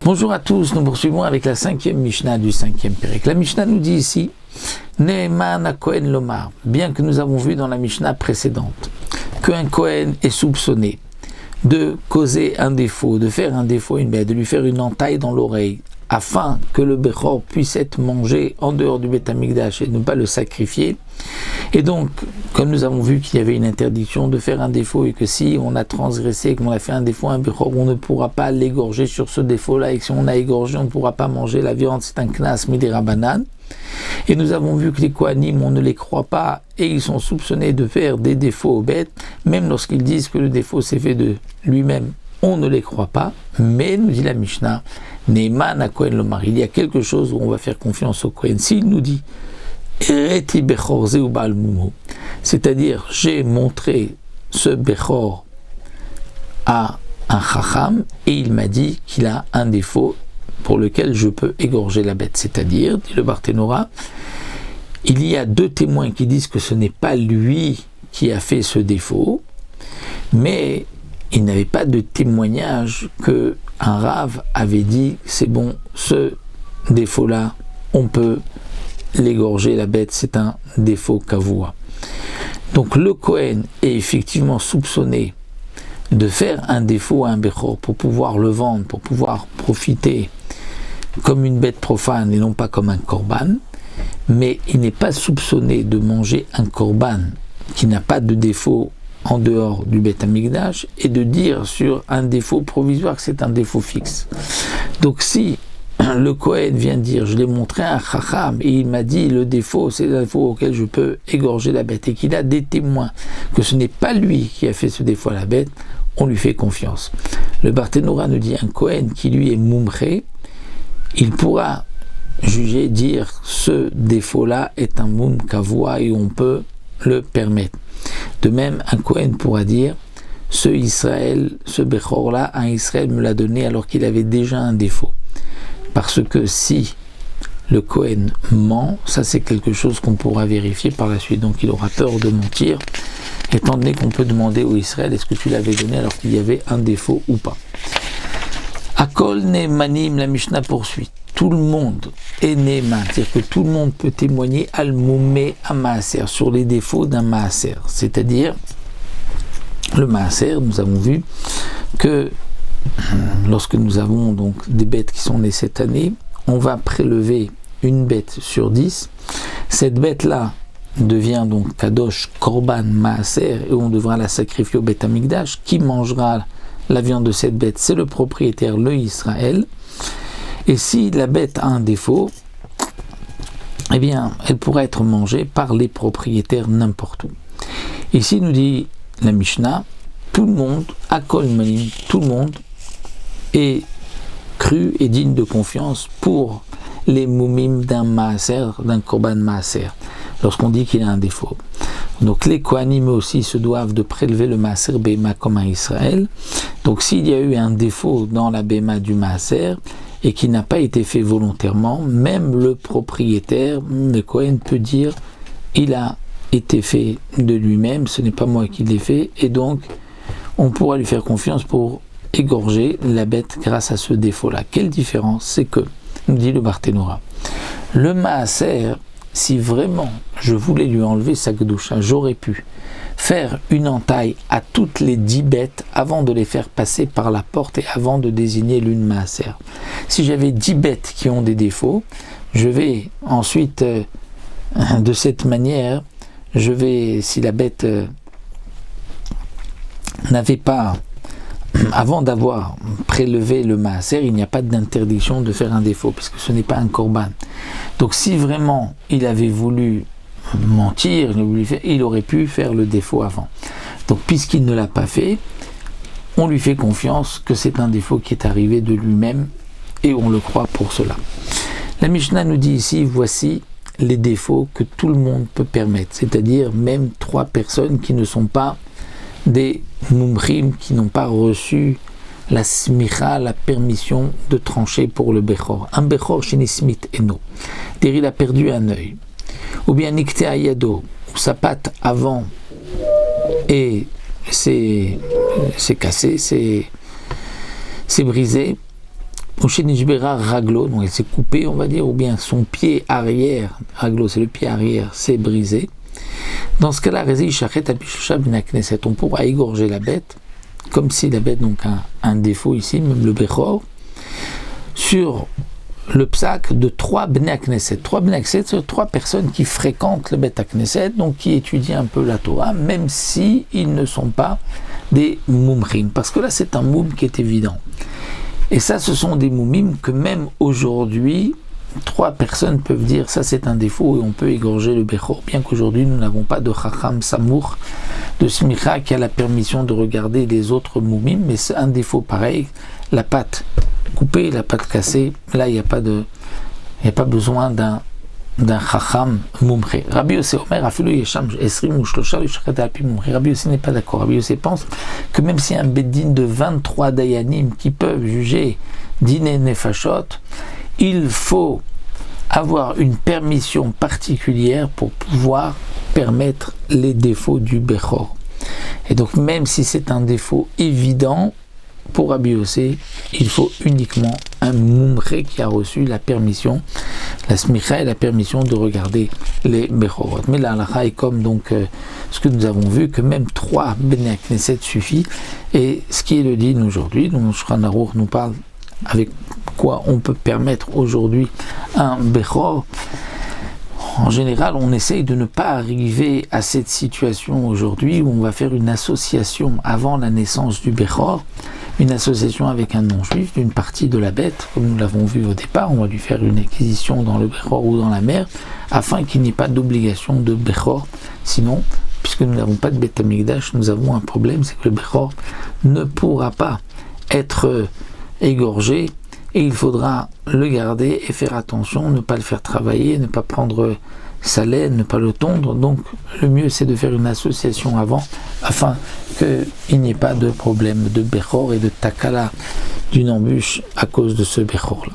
Bonjour à tous, nous poursuivons avec la 5e Mishnah du 5e Pérek. La Mishnah nous dit ici, Ne'eman ha-Kohen lomar, bien que nous avons vu dans la Mishnah précédente qu'un Kohen est soupçonné de causer un défaut, de faire un défaut à une bête, de lui faire une entaille dans l'oreille, afin que le Bechor puisse être mangé en dehors du Beth Amikdash et ne pas le sacrifier. Et donc, comme nous avons vu qu'il y avait une interdiction de faire un défaut et que si on a transgressé, qu'on a fait un défaut à un Bechor, on ne pourra pas l'égorger sur ce défaut-là, et que si on a égorgé, on ne pourra pas manger la viande, c'est un knas midera banan. Et nous avons vu que les Kohanim, on ne les croit pas et ils sont soupçonnés de faire des défauts aux bêtes, même lorsqu'ils disent que le défaut s'est fait de lui-même, on ne les croit pas. Mais, nous dit la Mishnah, Ne'eman ha-Kohen lomar, il y a quelque chose où on va faire confiance au Kohen. S'il nous dit, Ereti Bechor zeu ba'al mumo, c'est-à-dire j'ai montré ce Bechor à un Chacham et il m'a dit qu'il a un défaut pour lequel je peux égorger la bête. C'est-à-dire, dit le Barthénora, il y a deux témoins qui disent que ce n'est pas lui qui a fait ce défaut, mais il n'avait pas de témoignage qu'un Rav avait dit c'est bon, ce défaut-là, on peut l'égorger la bête, c'est un défaut kavua. Donc le Kohen est effectivement soupçonné de faire un défaut à un Bechor pour pouvoir le vendre, pour pouvoir profiter comme une bête profane et non pas comme un korban, mais il n'est pas soupçonné de manger un korban qui n'a pas de défaut en dehors du Beth Amikdash et de dire sur un défaut provisoire que c'est un défaut fixe. Donc si le Kohen vient dire je l'ai montré à un Chacham et il m'a dit le défaut c'est un défaut auquel je peux égorger la bête et qu'il a des témoins que ce n'est pas lui qui a fait ce défaut à la bête, on lui fait confiance. Le Barthénora nous dit un Kohen qui lui est moumré, il pourra juger, dire ce défaut-là est un moum kavua et on peut le permettre. De même, un Kohen pourra dire ce Israël, ce Bechor-là, un Israël me l'a donné alors qu'il avait déjà un défaut. Parce que si le Kohen ment, ça c'est quelque chose qu'on pourra vérifier par la suite. Donc il aura peur de mentir, étant donné qu'on peut demander au Israël est-ce que tu l'avais donné alors qu'il y avait un défaut ou pas. Akol Ne'emanim, la Mishnah poursuit. Tout le monde est Ne'eman, c'est-à-dire que tout le monde peut témoigner al-moumé à Maaser, sur les défauts d'un Maaser. C'est-à-dire, le Maaser, nous avons vu que lorsque nous avons donc des bêtes qui sont nées cette année, on va prélever une bête sur 10. Cette bête-là devient donc Kadosh Korban Maaser et on devra la sacrifier au Beth Amikdash. Qui mangera la viande de cette bête? C'est le propriétaire, le Israël. Et si la bête a un défaut, eh bien, elle pourra être mangée par les propriétaires n'importe où. Ici, nous dit la Mishnah, tout le monde, Akol Manim, tout le monde est cru et digne de confiance pour les moumim d'un maaser, d'un korban maaser, lorsqu'on dit qu'il a un défaut. Donc les Kohanim aussi se doivent de prélever le maaser béma comme un Israël. Donc s'il y a eu un défaut dans la béma du maaser et qui n'a pas été fait volontairement, même le propriétaire, le Kohen peut dire il a été fait de lui-même, ce n'est pas moi qui l'ai fait, et donc on pourra lui faire confiance pour égorger la bête grâce à ce défaut-là. Quelle différence? C'est que, nous dit le Barthénora, le maaser, si vraiment je voulais lui enlever sa kedusha, j'aurais pu faire une entaille à toutes les 10 bêtes avant de les faire passer par la porte et avant de désigner l'une maaser. Si j'avais 10 bêtes qui ont des défauts, je vais ensuite, de cette manière, si la bête n'avait pas, avant d'avoir prélevé le maaser, il n'y a pas d'interdiction de faire un défaut, puisque ce n'est pas un korban. Donc si vraiment il avait voulu mentir, il aurait pu faire le défaut avant. Donc puisqu'il ne l'a pas fait, on lui fait confiance que c'est un défaut qui est arrivé de lui-même et on le croit pour cela. La Mishnah nous dit ici, voici les défauts que tout le monde peut permettre, c'est-à-dire même 3 personnes qui ne sont pas des moumrim, qui n'ont pas reçu la smicha, la permission de trancher pour le Bechor. Un Bechor chez Nismit Eno, c'est-à-dire il a perdu un œil, ou bien Nikte Ayado, où sa patte avant et c'est cassé, c'est brisé, Ou chez Nishbera Raglo, donc il s'est coupé, on va dire, ou bien son pied arrière, Raglo c'est le pied arrière, s'est brisé. Dans ce cas-là, on pourra égorger la bête, comme si la bête donc a un défaut ici, même le Bechor, sur le psak de 3 Bnei Knesset. 3 Bnei Knesset, c'est 3 personnes qui fréquentent le Beth Knesset, donc qui étudient un peu la Torah, même si ils ne sont pas des moumrim. Parce que là, c'est un moum qui est évident. Et ça, ce sont des moumim que même aujourd'hui, 3 personnes peuvent dire ça c'est un défaut et on peut égorger le Bechor, bien qu'aujourd'hui nous n'avons pas de Chacham Samour, de Smicha qui a la permission de regarder les autres moumim, mais c'est un défaut pareil, la patte coupée, la patte cassée, là il n'y a pas besoin d'un Chacham Moumre. Rabbi Yossé Omer, Afilu Yesham Esrim ou Shlosha, Rabbi Yossé n'est pas d'accord. Rabbi Yossé pense que même si un Beddin de 23 Dayanim qui peuvent juger Diné Nefashot, il faut avoir une permission particulière pour pouvoir permettre les défauts du Bechor. Et donc même si c'est un défaut évident, pour Rabbi Yossé, il faut uniquement un Moumré qui a reçu la permission, la Smicha et la permission de regarder les Bechorot. Mais la halakha est comme donc ce que nous avons vu, que même 3 Bnei Knesset suffit. Et ce qui est le din aujourd'hui, dont Shulchan Aruch nous parle avec quoi on peut permettre aujourd'hui un Bechor. En général, on essaye de ne pas arriver à cette situation aujourd'hui où on va faire une association avant la naissance du Bechor, une association avec un non-juif d'une partie de la bête, comme nous l'avons vu au départ. On va lui faire une acquisition dans le Bechor ou dans la mer, afin qu'il n'y ait pas d'obligation de Bechor. Sinon, puisque nous n'avons pas de Beth Amikdash, nous avons un problème, c'est que le Bechor ne pourra pas être égorgé, et il faudra le garder et faire attention, ne pas le faire travailler, ne pas prendre sa laine, ne pas le tondre. Donc le mieux c'est de faire une association avant, afin qu'il n'y ait pas de problème de Bechor et de takala, d'une embûche à cause de ce Bechor là.